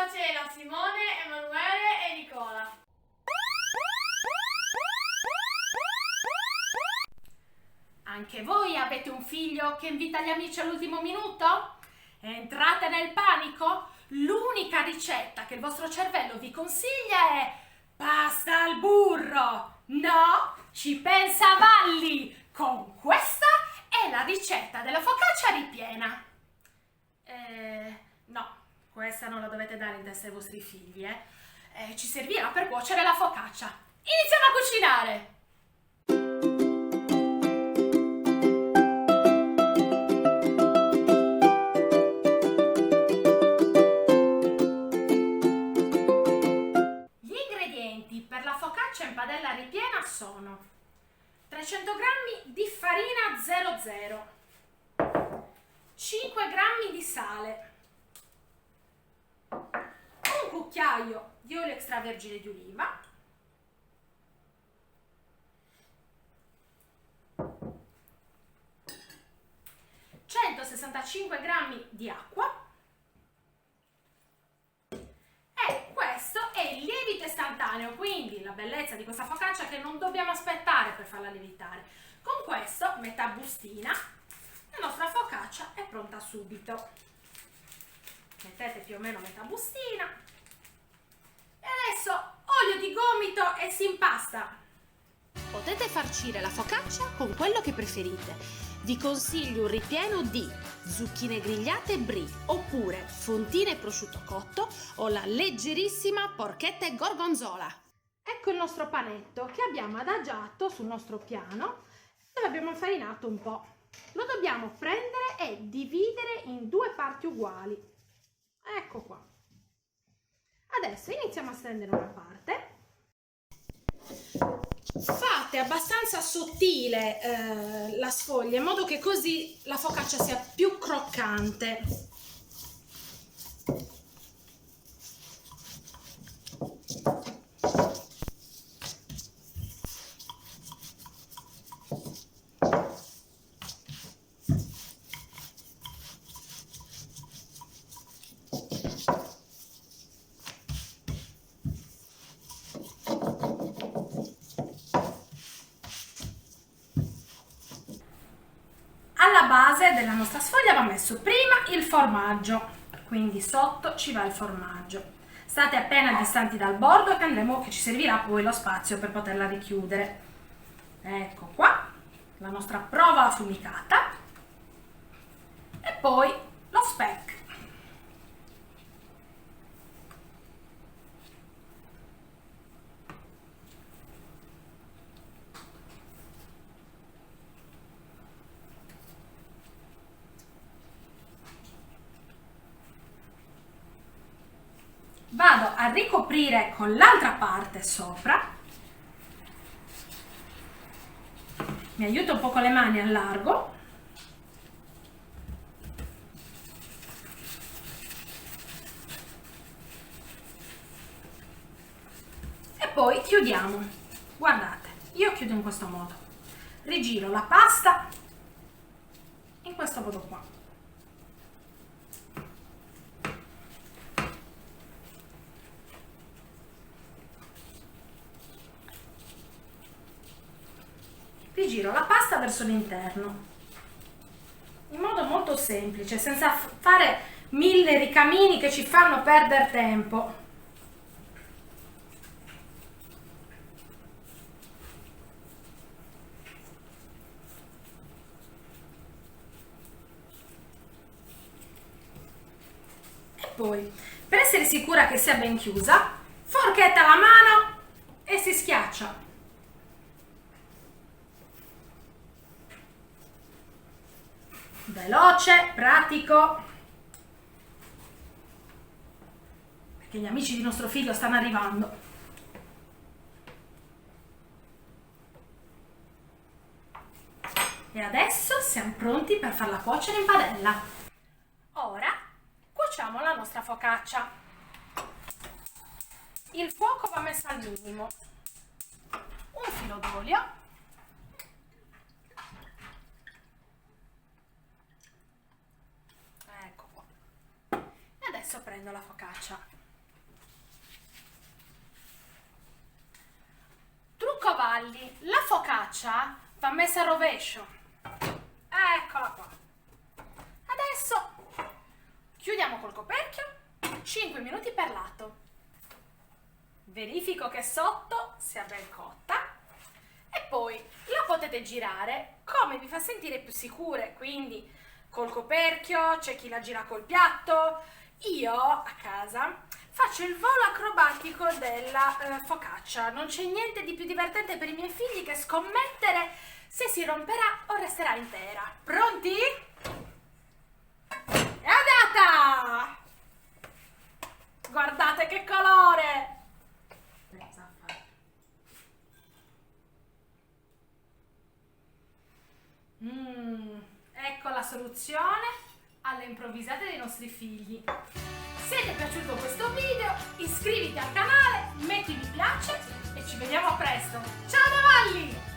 a cena Simone, Emanuele e Nicola. Anche voi avete un figlio che invita gli amici all'ultimo minuto? Entrate nel panico? L'unica ricetta che il vostro cervello vi consiglia è pasta al burro. No, ci pensa Valli. Con questa è la ricetta della focaccia ripiena. No, questa non la dovete dare in testa ai vostri figli, ci servirà per cuocere la focaccia. Iniziamo a cucinare! Per la focaccia in padella ripiena sono 300 g di farina 00, 5 g di sale, un cucchiaio di olio extravergine di oliva, (165 g di acqua). Questo è il lievito istantaneo, quindi la bellezza di questa focaccia è che non dobbiamo aspettare per farla lievitare. Con questo, metà bustina, la nostra focaccia è pronta subito. Mettete più o meno metà bustina. E adesso olio di gomito e si impasta. Potete farcire la focaccia con quello che preferite. Vi consiglio un ripieno di zucchine grigliate brie, oppure fontine e prosciutto cotto, o la leggerissima porchetta e gorgonzola. Ecco il nostro panetto che abbiamo adagiato sul nostro piano, dove abbiamo infarinato un po'. Lo dobbiamo prendere e dividere in due parti uguali. Ecco qua. Adesso iniziamo a stendere una parte. Fate abbastanza sottile la sfoglia, in modo che così la focaccia sia più croccante. Alla base della nostra sfoglia va messo prima il formaggio, quindi sotto ci va il formaggio. State appena distanti dal bordo che ci servirà poi lo spazio per poterla richiudere. Ecco qua la nostra prova affumicata e poi lo speck. Vado a ricoprire con l'altra parte sopra, mi aiuto un po' con le mani al largo, e poi chiudiamo. Guardate, io chiudo in questo modo, rigiro la pasta in questo modo qua. Rigiro la pasta verso l'interno in modo molto semplice, senza fare 1000 ricamini che ci fanno perdere tempo. E poi, per essere sicura che sia ben chiusa, forchetta alla mano e si schiaccia. Veloce, pratico, perché gli amici di nostro figlio stanno arrivando. E adesso siamo pronti per farla cuocere in padella. Ora cuociamo la nostra focaccia. Il fuoco va messo al minimo. Un filo d'olio. Ecco qua. E adesso prendo la focaccia Ciccovalli, la focaccia va messa a rovescio. Eccola qua. Adesso chiudiamo col coperchio, 5 minuti per lato. Verifico che sotto sia ben cotta e poi la potete girare come vi fa sentire più sicure, quindi col coperchio, c'è chi la gira col piatto. Io a casa faccio il volo acrobatico della focaccia. Non c'è niente di più divertente per i miei figli che scommettere se si romperà o resterà intera. Pronti? È andata! Guardate che colore! Ecco la soluzione alle improvvisate dei nostri figli. Se ti è piaciuto questo video, iscriviti al canale, metti mi piace e ci vediamo presto. Ciao Davalli!